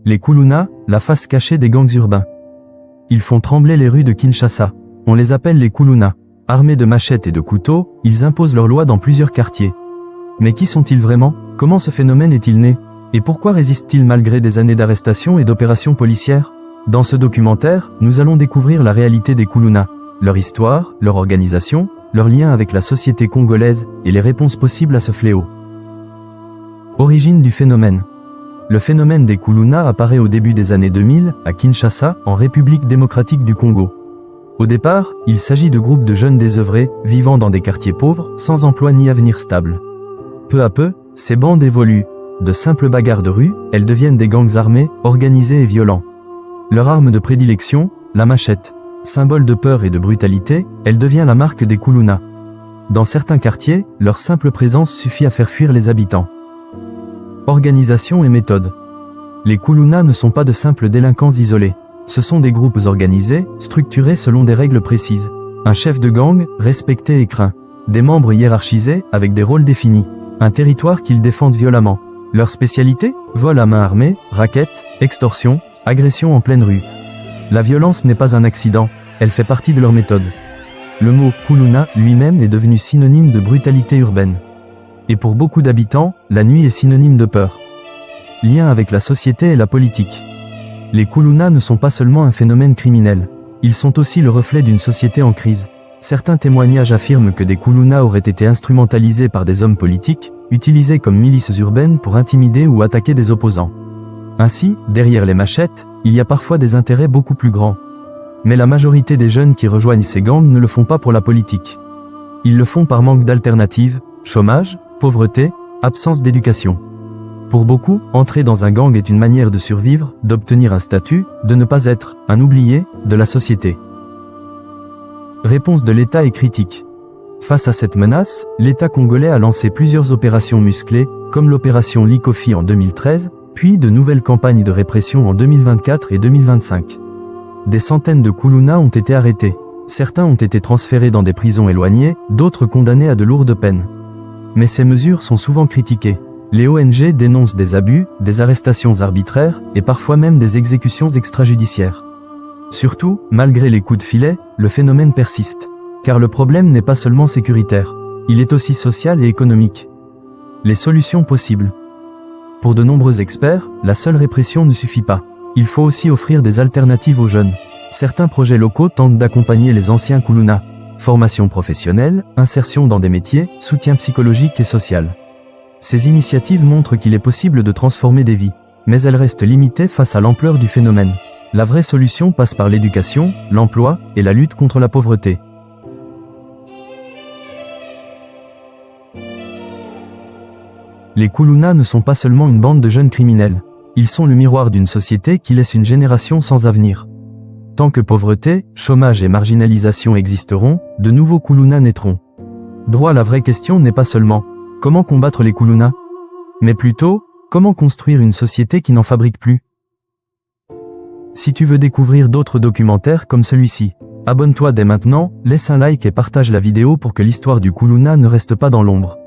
Les Kuluna, la face cachée des gangs urbains. Ils font trembler les rues de Kinshasa. On les appelle les Kuluna. Armés de machettes et de couteaux, ils imposent leurs lois dans plusieurs quartiers. Mais qui sont-ils vraiment? Comment ce phénomène est-il né? Et pourquoi résistent-ils malgré des années d'arrestations et d'opérations policières? Dans ce documentaire, nous allons découvrir la réalité des Kuluna, leur histoire, leur organisation, leur lien avec la société congolaise et les réponses possibles à ce fléau. Origine du phénomène. Le phénomène des Kuluna apparaît au début des années 2000, à Kinshasa, en République démocratique du Congo. Au départ, il s'agit de groupes de jeunes désœuvrés, vivant dans des quartiers pauvres, sans emploi ni avenir stable. Peu à peu, ces bandes évoluent. De simples bagarres de rue, elles deviennent des gangs armés, organisés et violents. Leur arme de prédilection, la machette. Symbole de peur et de brutalité, elle devient la marque des Kuluna. Dans certains quartiers, leur simple présence suffit à faire fuir les habitants. Organisation et méthode. Les Kuluna ne sont pas de simples délinquants isolés. Ce sont des groupes organisés, structurés selon des règles précises. Un chef de gang, respecté et craint. Des membres hiérarchisés, avec des rôles définis. Un territoire qu'ils défendent violemment. Leur spécialité? Vol à main armée, raquettes, extorsion, agression en pleine rue. La violence n'est pas un accident, elle fait partie de leur méthode. Le mot « Kuluna » lui-même est devenu synonyme de brutalité urbaine. Et pour beaucoup d'habitants, la nuit est synonyme de peur. Lien avec la société et la politique. Les Kuluna ne sont pas seulement un phénomène criminel, ils sont aussi le reflet d'une société en crise. Certains témoignages affirment que des Kuluna auraient été instrumentalisés par des hommes politiques, utilisés comme milices urbaines pour intimider ou attaquer des opposants. Ainsi, derrière les machettes, il y a parfois des intérêts beaucoup plus grands. Mais la majorité des jeunes qui rejoignent ces gangs ne le font pas pour la politique. Ils le font par manque d'alternatives, chômage, pauvreté, absence d'éducation. Pour beaucoup, entrer dans un gang est une manière de survivre, d'obtenir un statut, de ne pas être un oublié de la société. Réponse de l'État est critique. Face à cette menace, l'État congolais a lancé plusieurs opérations musclées, comme l'opération Likofi en 2013, puis de nouvelles campagnes de répression en 2024 et 2025. Des centaines de Kuluna ont été arrêtés. Certains ont été transférés dans des prisons éloignées, d'autres condamnés à de lourdes peines. Mais ces mesures sont souvent critiquées. Les ONG dénoncent des abus, des arrestations arbitraires, et parfois même des exécutions extrajudiciaires. Surtout, malgré les coups de filet, le phénomène persiste. Car le problème n'est pas seulement sécuritaire, il est aussi social et économique. Les solutions possibles. Pour de nombreux experts, la seule répression ne suffit pas. Il faut aussi offrir des alternatives aux jeunes. Certains projets locaux tentent d'accompagner les anciens Kuluna. Formation professionnelle, insertion dans des métiers, soutien psychologique et social. Ces initiatives montrent qu'il est possible de transformer des vies, mais elles restent limitées face à l'ampleur du phénomène. La vraie solution passe par l'éducation, l'emploi et la lutte contre la pauvreté. Les Kuluna ne sont pas seulement une bande de jeunes criminels. Ils sont le miroir d'une société qui laisse une génération sans avenir. Tant que pauvreté, chômage et marginalisation existeront, de nouveaux Kuluna naîtront. Droit, la vraie question n'est pas seulement « Comment combattre les Kuluna ?» mais plutôt « Comment construire une société qui n'en fabrique plus ?» Si tu veux découvrir d'autres documentaires comme celui-ci, abonne-toi dès maintenant, laisse un like et partage la vidéo pour que l'histoire du Kuluna ne reste pas dans l'ombre.